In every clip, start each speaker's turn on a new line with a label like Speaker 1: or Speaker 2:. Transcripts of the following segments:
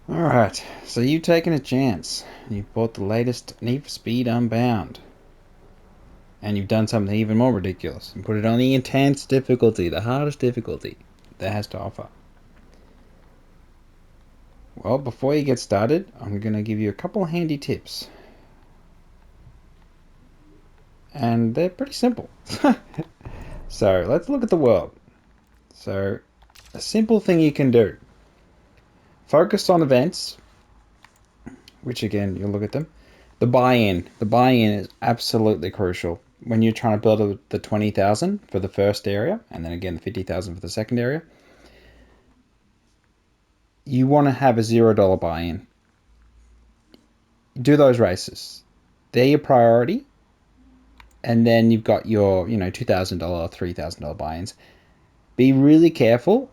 Speaker 1: Alright, so you've taken a chance. You've bought the latest Need for Speed Unbound. And you've done something even more ridiculous and put it on the intense difficulty, the hardest difficulty that has to offer. Well, before you get started, I'm going to give you a couple handy tips. And they're pretty simple. So let's look at the world. So, a simple thing you can do. Focus on events, which again, you'll look at them. The buy-in. The buy-in is absolutely crucial. When you're trying to build the 20,000 for the first area, and then again the 50,000 for the second area, you want to have a $0 buy-in. Do those races. They're your priority. And then you've got your, $2,000, $3,000 buy-ins. Be really careful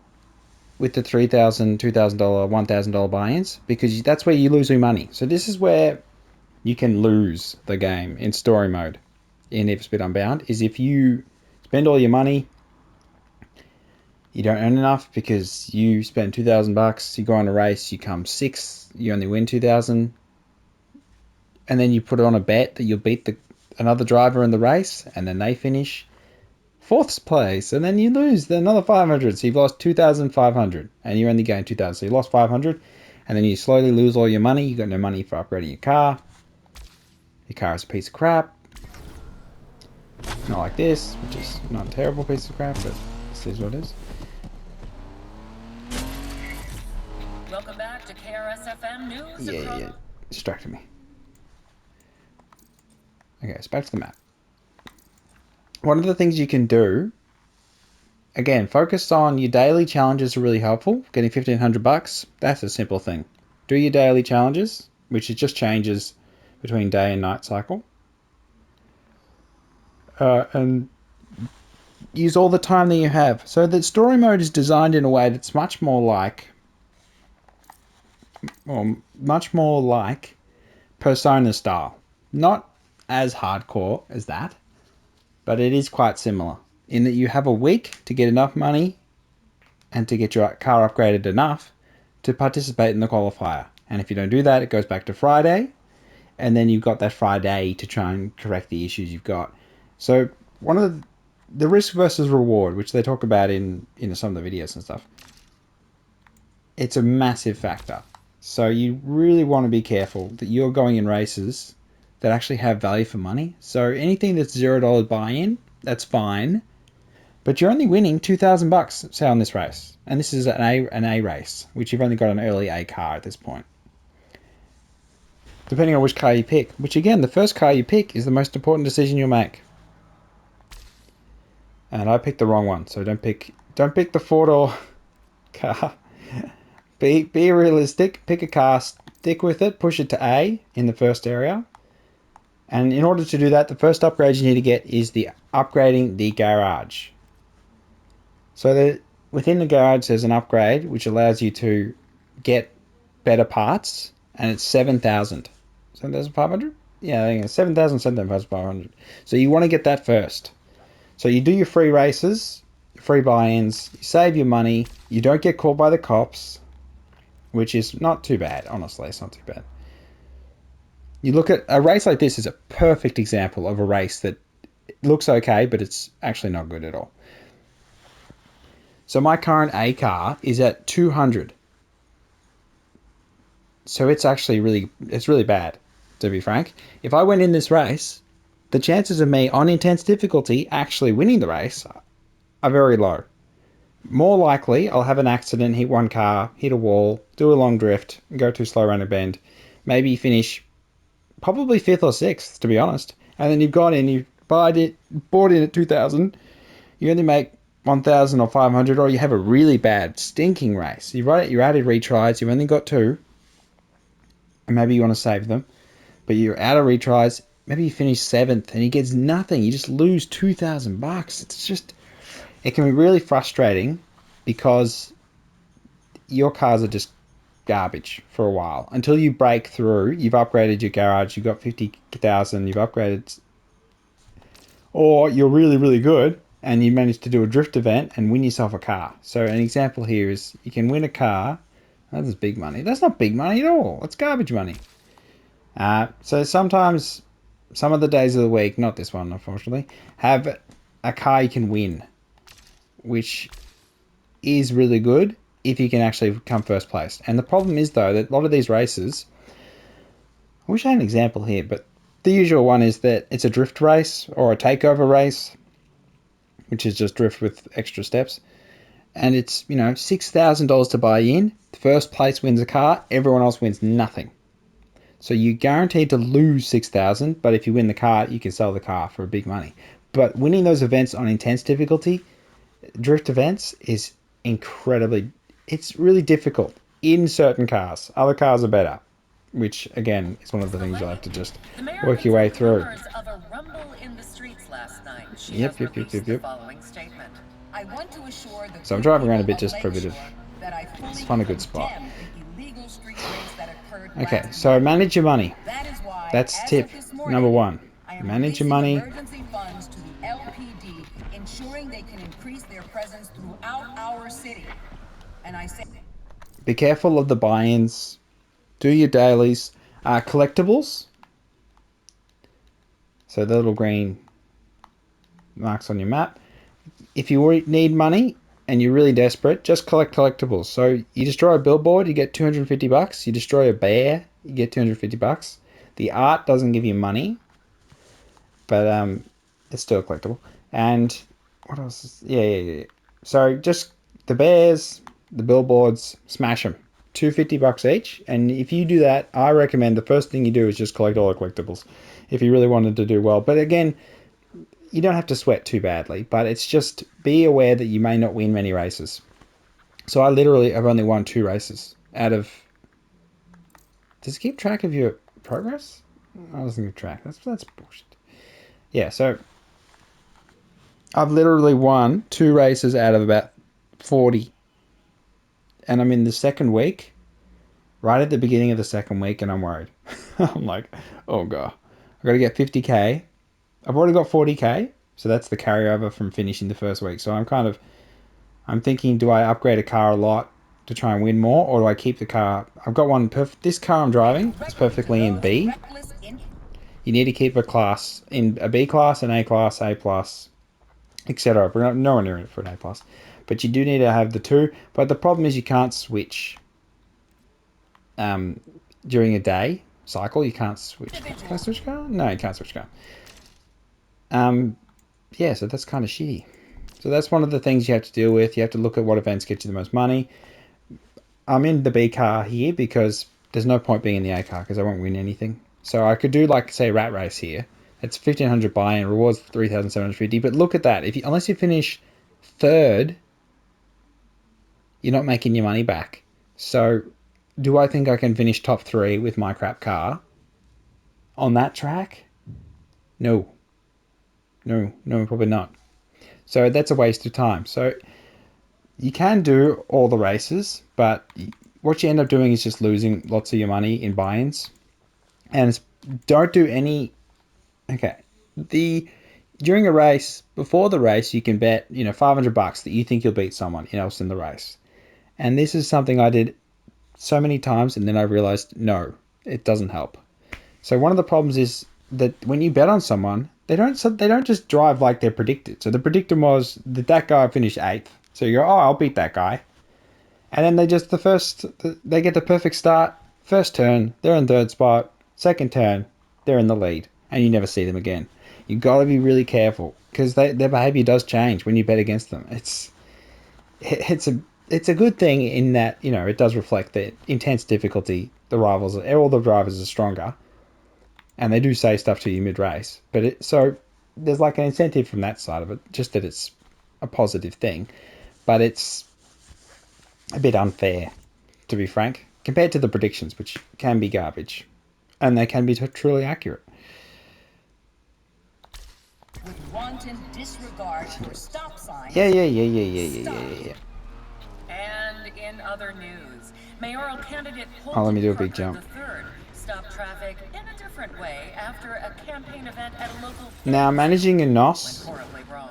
Speaker 1: with the $3,000, $2,000, $1,000 buy-ins, because that's where you lose your money. So this is where you can lose the game in story mode in Need for Speed Unbound, is if you spend all your money, you don't earn enough because you spend $2,000, you go on a race, you come sixth, you only win 2,000, and then you put on a bet that you'll beat another driver in the race, and then they finish fourth place, and then you lose another 500, so you've lost 2,500, and you only gained 2,000, so you lost 500, and then you slowly lose all your money. You got no money for upgrading your car. Your car is a piece of crap. Not like this, which is not a terrible piece of crap, but this is what it is.
Speaker 2: Welcome back to KRSFM News.
Speaker 1: Yeah. Distracted me. Okay, so back to the map. One of the things you can do, again, focus on your daily challenges are really helpful. Getting 1,500 bucks, that's a simple thing. Do your daily challenges, which it just changes between day and night cycle. And use all the time that you have. So the story mode is designed in a way that's much more like Persona style. Not as hardcore as that, but it is quite similar in that you have a week to get enough money and to get your car upgraded enough to participate in the qualifier. And if you don't do that, it goes back to Friday, and then you've got that Friday to try and correct the issues you've got. So one of the risk versus reward, which they talk about in some of the videos and stuff, it's a massive factor. So you really want to be careful that you're going in races that actually have value for money. So anything that's $0 buy-in, that's fine, but you're only winning 2,000 bucks, say, on this race, and this is an A race, which you've only got an early A car at this point. Depending on which car you pick, which again, the first car you pick is the most important decision you'll make. And I picked the wrong one, so don't pick the 4-door car. Be realistic. Pick a car, stick with it, push it to A in the first area. And in order to do that, the first upgrade you need to get is the upgrading the garage. So within the garage, there's an upgrade which allows you to get better parts, and it's 7,000. 7,500? Yeah, I think it's 7,000, 7,500. So you want to get that first. So you do your free races, free buy-ins, you save your money, you don't get caught by the cops, which is not too bad, honestly, it's not too bad. You look at a race like this is a perfect example of a race that looks okay, but it's actually not good at all. So my current A car is at 200. So it's actually really bad, to be frank. If I went in this race, the chances of me on intense difficulty actually winning the race are very low. More likely, I'll have an accident, hit one car, hit a wall, do a long drift, go too slow around a bend, maybe finish probably 5th or 6th, to be honest. And then you've gone in, you've bought in at 2,000, you only make 1,000 or 500, or you have a really bad, stinking race. You're added retries, you've only got 2, and maybe you want to save them, but you're out of retries, maybe you finish 7th, and you get nothing, you just lose 2,000 bucks. It can be really frustrating because your cars are just garbage for a while until you break through. You've upgraded your garage, you've got 50,000, you've upgraded, or you're really good and you manage to do a drift event and win yourself a car. So an example here is you can win a car That's big money. That's not big money at all. That's garbage money. So sometimes, some of the days of the week, not this one, unfortunately, have a car you can win, which is really good if you can actually come first place. And the problem is, though, that a lot of these races, I wish I had an example here, but the usual one is that it's a drift race or a takeover race, which is just drift with extra steps. And it's, $6,000 to buy in. The first place wins a car, everyone else wins nothing. So you're guaranteed to lose 6,000, but if you win the car, you can sell the car for big money. But winning those events on intense difficulty, drift events, is it's really difficult in certain cars. Other cars are better, which again is one of the things you'll have to just work your way through.
Speaker 2: Of a rumble in the streets last night. She
Speaker 1: Yep,
Speaker 2: has
Speaker 1: yep, yep,
Speaker 2: released
Speaker 1: yep,
Speaker 2: the
Speaker 1: yep.
Speaker 2: following statement. I want to assure the
Speaker 1: So I'm
Speaker 2: good
Speaker 1: driving around a
Speaker 2: people
Speaker 1: bit
Speaker 2: of
Speaker 1: just for a bit of,
Speaker 2: Lakeshore that I fully
Speaker 1: find a good spot.
Speaker 2: condemn the illegal street race that occurred
Speaker 1: Okay,
Speaker 2: last
Speaker 1: so
Speaker 2: week.
Speaker 1: manage your money.
Speaker 2: That is why,
Speaker 1: That's
Speaker 2: as
Speaker 1: tip
Speaker 2: of this
Speaker 1: number
Speaker 2: morning,
Speaker 1: one.
Speaker 2: I am
Speaker 1: Manage your
Speaker 2: releasing
Speaker 1: money.
Speaker 2: emergency funds to the LPD, ensuring they can increase their presence throughout our city. And I say,
Speaker 1: Be careful of the buy-ins. Do your dailies. Collectibles. So the little green marks on your map. If you need money and you're really desperate, just collect collectibles. So you destroy a billboard, you get $250. You destroy a bear, you get $250. The art doesn't give you money, but it's still a collectible. And what else? Yeah. So just the bears, the billboards, smash them. $250 each. And if you do that, I recommend the first thing you do is just collect all the collectibles if you really wanted to do well. But again, you don't have to sweat too badly, but it's just be aware that you may not win many races. So I literally have only won 2 races out of. Does it keep track of your progress? I doesn't keep track. That's bullshit. Yeah, so I've literally won 2 races out of about 40, and I'm in the second week, right at the beginning of the second week, and I'm worried. I'm like, oh god, I've got to get 50k. I've already got 40k, so that's the carryover from finishing the first week. So I'm thinking, do I upgrade a car a lot to try and win more, or do I keep the car? I've got one. This car I'm driving is perfectly in B. You need to keep a class in a B class, an A class, A plus, etc. We're not nowhere near it for an A plus, but you do need to have the 2. But the problem is you can't switch. During a day cycle, you can't switch. Can I switch car? No, you can't switch car. Yeah, so that's kind of shitty. So that's one of the things you have to deal with. You have to look at what events get you the most money. I'm in the B car here because there's no point being in the A car because I won't win anything. So I could do, like, say, rat race here. It's 1,500 buy-in, rewards 3,750. But look at that. Unless you finish third, you're not making your money back. So do I think I can finish top 3 with my crap car on that track? No, probably not. So that's a waste of time. So you can do all the races, but what you end up doing is just losing lots of your money in buy-ins. And don't do any. Okay, during a race, before the race, you can bet $500 that you think you'll beat someone else in the race. And this is something I did so many times, and then I realized no, it doesn't help. So one of the problems is that when you bet on someone, they don't just drive like they're predicted. So the predictor was that guy finished 8th. So you go, oh, I'll beat that guy. And then they get the perfect start. First turn, they're in 3rd spot. Second turn, they're in the lead. And you never see them again. You got to be really careful because their behavior does change when you bet against them. It's a good thing in that, it does reflect the intense difficulty. All the drivers are stronger. And they do say stuff to you mid-race. So there's like an incentive from that side of it, just that it's a positive thing. But it's a bit unfair, to be frank, compared to the predictions, which can be garbage. And they can be truly accurate.
Speaker 2: with wanton disregard for stop signs.
Speaker 1: Yeah.
Speaker 2: And in other news, mayoral candidate
Speaker 1: Oh, let me
Speaker 2: Holden
Speaker 1: do a big
Speaker 2: Parker
Speaker 1: jump.
Speaker 2: III stopped traffic in a different way after a campaign event at a local
Speaker 1: Now, managing a
Speaker 2: went
Speaker 1: NOS.
Speaker 2: horribly wrong.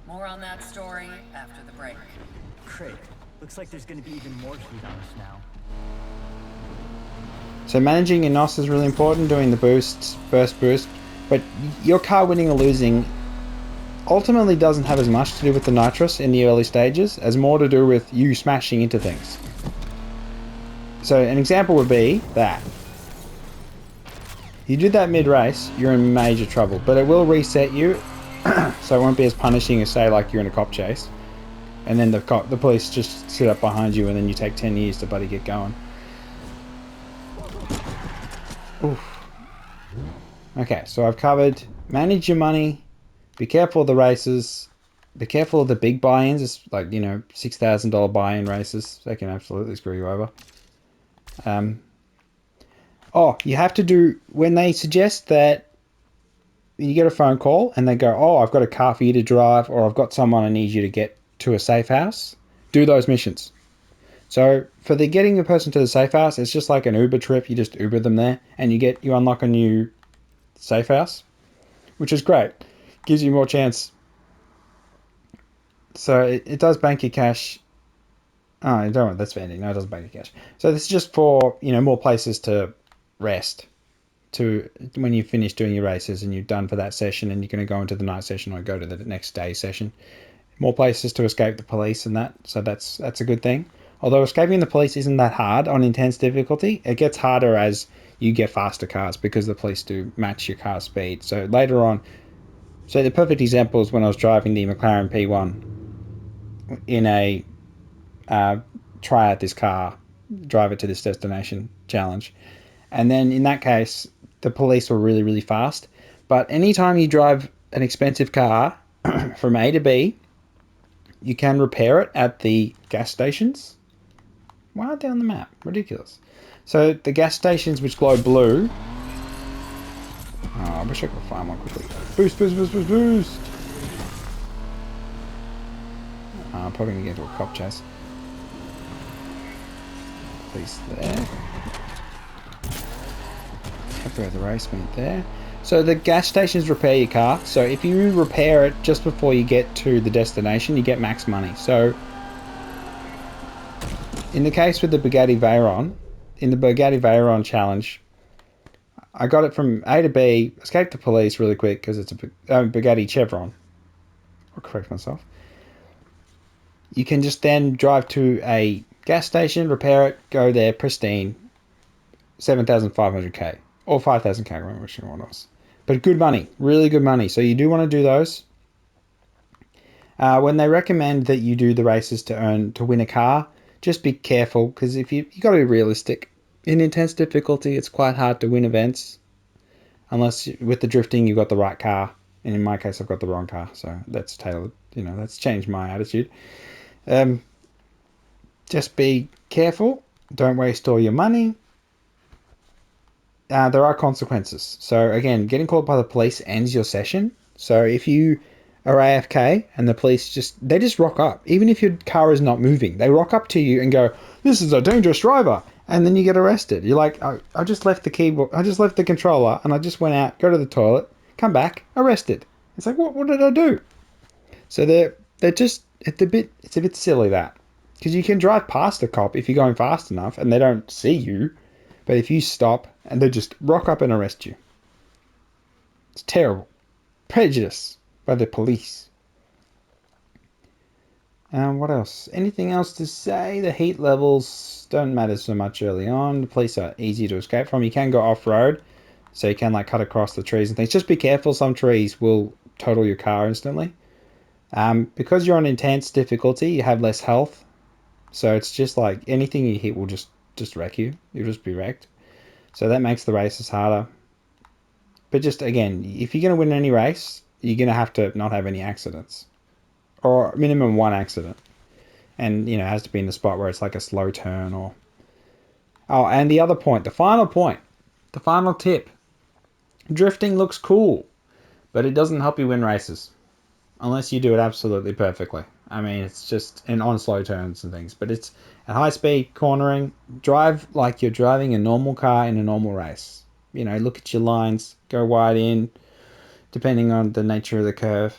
Speaker 2: More on that story after the break.
Speaker 3: Great. Looks like there's gonna be even more heat on us now.
Speaker 1: So managing your NOS is really important, doing the boosts, first boost, but your car winning or losing ultimately doesn't have as much to do with the nitrous in the early stages as more to do with you smashing into things. So an example would be that. You did that mid-race, you're in major trouble, but it will reset you, so it won't be as punishing as, say, like you're in a cop chase, and then the police just sit up behind you, and then you take 10 years to bloody get going. Oof. Okay, so I've covered manage your money, be careful of the races, be careful of the big buy-ins. It's like, $6,000 buy-in races. They can absolutely screw you over. You have to do, when they suggest that you get a phone call and they go, oh, I've got a car for you to drive, or I've got someone I need you to get to a safe house, do those missions. So for the getting the person to the safe house, it's just like an Uber trip. You just Uber them there and you unlock a new safe house, which is great. Gives you more chance. So it does bank your cash. Oh, don't worry, that's spending. No, it doesn't bank your cash. So this is just for, more places to rest to when you finish doing your races and you're done for that session and you're going to go into the night session or go to the next day session. More places to escape the police and that. So that's a good thing. Although escaping the police isn't that hard on intense difficulty, it gets harder as you get faster cars because the police do match your car speed. So later on, so the perfect example is when I was driving the McLaren P1 in a try out this car, drive it to this destination challenge. And then in that case, the police were really, really fast. But anytime you drive an expensive car from A to B, you can repair it at the gas stations. Why aren't they on the map? Ridiculous. So the gas stations which glow blue. Oh, I wish I could find one quickly. Boost, boost, boost, boost, boost. I'm probably going to get into a cop chase. Police there. Go the race meet there. So the gas stations repair your car. So if you repair it just before you get to the destination, you get max money. So in the case with the Bugatti Veyron, in the Bugatti Veyron challenge, I got it from A to B, escaped the police really quick because it's a Bugatti Chevron. I'll correct myself. You can just then drive to a gas station, repair it, go there, pristine, 7,500k. Or 5,000k, I don't remember which one it was. But good money, really good money. So you do want to do those. When they recommend that you do the races to win a car, just be careful because if you got to be realistic. In intense difficulty, it's quite hard to win events unless with the drifting you've got the right car. And in my case, I've got the wrong car, so that's tailored. That's changed my attitude. Just be careful. Don't waste all your money. There are consequences. So again, getting caught by the police ends your session. So if you are AFK and the police just rock up, even if your car is not moving, they rock up to you and go, "This is a dangerous driver," and then you get arrested. You're like, I just left the keyboard, I just left the controller, and I just went out, go to the toilet, come back, arrested. It's like, what did I do? So they're just it's a bit silly that because you can drive past a cop if you're going fast enough and they don't see you. But if you stop and they just rock up and arrest you, it's terrible. Prejudice by the police. What else? Anything else to say? The heat levels don't matter so much early on. The police are easy to escape from. You can go off-road, so you can cut across the trees and things. Just be careful. Some trees will total your car instantly. Because you're on intense difficulty, you have less health. So it's just like anything you hit will just wreck you. You'll just be wrecked. So that makes the races harder. But just again, if you're going to win any race, you're going to have to not have any accidents. Or minimum one accident. And, it has to be in the spot where it's like a slow turn or... Oh, and the other point, the final tip. Drifting looks cool, but it doesn't help you win races. Unless you do it absolutely perfectly. I mean, it's just on slow turns and things. But it's at high speed, cornering. Drive like you're driving a normal car in a normal race. Look at your lines. Go wide in, depending on the nature of the curve.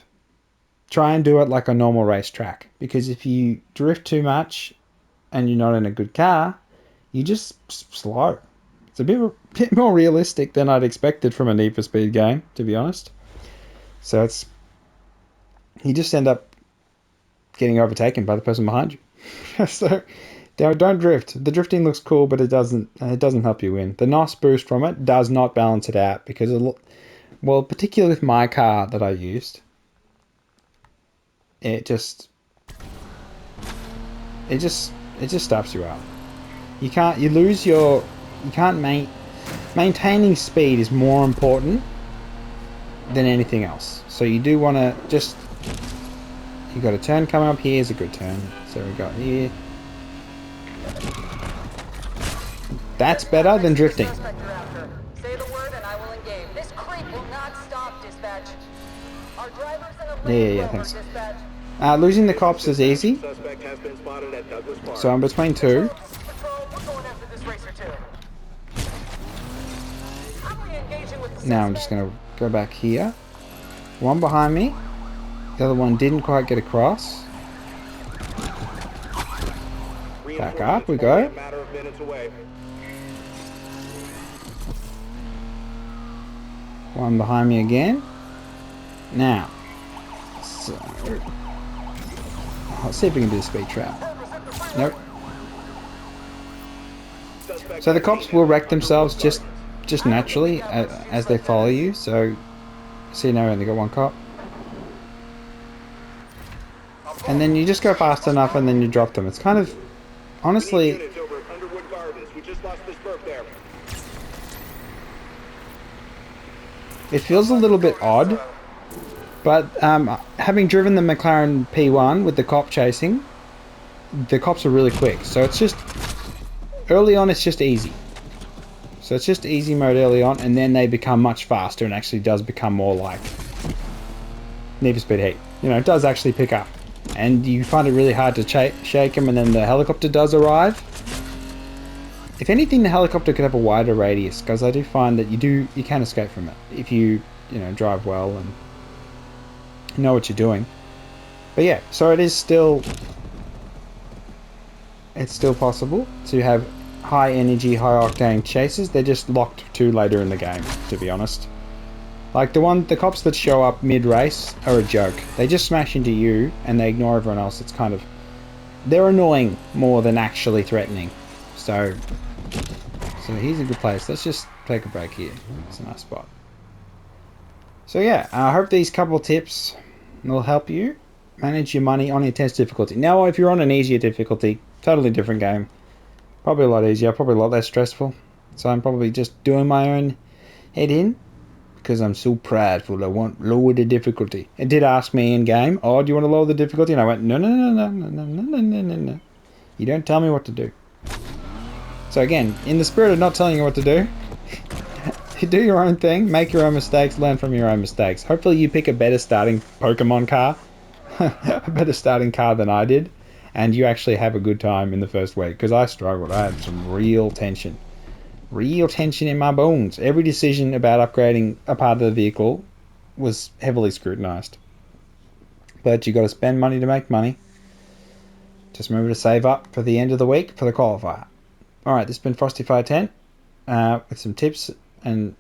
Speaker 1: Try and do it like a normal racetrack. Because if you drift too much and you're not in a good car, you just slow. It's a bit more realistic than I'd expected from a Need for Speed game, to be honest. So it's you just end up getting overtaken by the person behind you. So don't drift. The drifting looks cool, but it doesn't help you win. The NOS boost from it does not balance it out because well, particularly with my car that I used, it just stuffs you up. You can't maintaining speed is more important than anything else. So you do want to just, you got a turn coming up. Here's a good turn. So we got here. That's better than drifting.
Speaker 2: Say the word and I will engage. This creep will not stop, dispatch. Our drivers in a
Speaker 1: Yeah, thanks. Losing the cops is easy. So I'm between two. Now I'm just going to go back here. One behind me. The other one didn't quite get across. Back up we go. One behind me again. Now, so, let's see if we can do the speed trap. Nope. So the cops will wreck themselves just naturally as they follow you. So, see now we only got one cop. And then you just go fast enough and then you drop them. It's kind of, honestly, it feels a little bit odd. But having driven the McLaren P1 with the cop chasing, the cops are really quick. So it's just, early on it's just easy. So it's just easy mode early on, and then they become much faster and actually does become more like Need for Speed Heat. You know, it does actually pick up. And you find it really hard to shake them, and then the helicopter does arrive. If anything, the helicopter could have a wider radius, because I do find that you can escape from it if you drive well and know what you're doing. But yeah, so it's still possible to have high energy, high octane chases. They're just locked to later in the game, to be honest. Like the cops that show up mid-race are a joke. They just smash into you and they ignore everyone else. It's kind of, they're annoying more than actually threatening. So here's a good place. Let's just take a break here. It's a nice spot. So yeah, I hope these couple of tips will help you manage your money on intense difficulty. Now, if you're on an easier difficulty, totally different game. Probably a lot easier, probably a lot less stressful. So I'm probably just doing my own head in because I'm so prideful. I want lower the difficulty. It did ask me in game, oh, do you want to lower the difficulty? And I went, no. You don't tell me what to do. So again, in the spirit of not telling you what to do, you do your own thing, make your own mistakes, learn from your own mistakes. Hopefully you pick a better starting Pokemon car, a better starting car than I did, and you actually have a good time in the first week, because I struggled. I had some real tension in my bones. Every decision about upgrading a part of the vehicle was heavily scrutinized. But you got to spend money to make money. Just remember to save up for the end of the week for the qualifier. Alright, this has been Frosty510 with some tips, and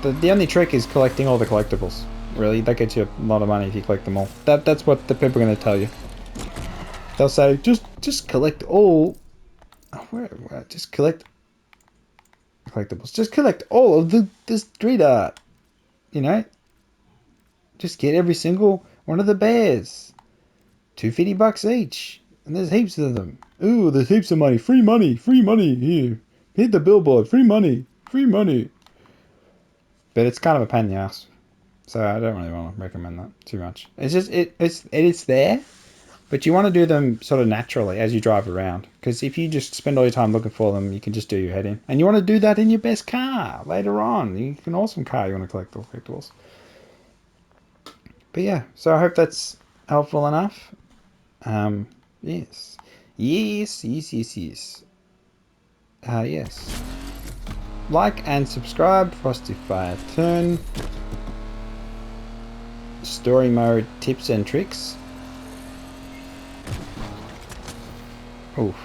Speaker 1: the only trick is collecting all the collectibles. Really, that gets you a lot of money if you collect them all. That's what the people are going to tell you. They'll say, just collect all. Just collect collectibles. Just collect all of the street art. Just get every single one of the bears. $250 each. And there's heaps of them. Ooh, there's heaps of money. Free money. Here. Hit the billboard. Free money. But it's kind of a pain in the ass. So I don't really want to recommend that too much. It's just, it's there. But you want to do them sort of naturally as you drive around. Because if you just spend all your time looking for them, you can just do your head in. And you want to do that in your best car later on. You have an awesome car you want to collect all the collectibles. But yeah, so I hope that's helpful enough. Yes. Yes. Yes. Like and subscribe, Frosty510. Story mode tips and tricks. Oof.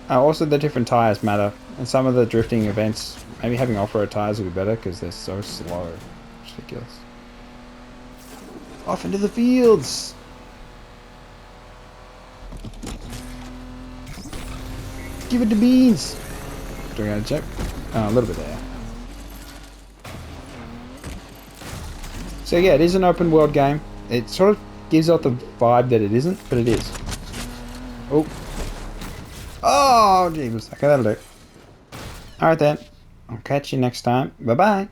Speaker 1: Also, the different tires matter, and some of the drifting events, maybe having off-road tires would be better because they're so slow. It's ridiculous. Off into the fields. Give it to beans. Doing a joke. Oh, a little bit there. So yeah, it is an open world game. It sort of gives off the vibe that it isn't, but it is. Oh. Oh, jeebus. Okay, that'll do. Alright then. I'll catch you next time. Bye-bye.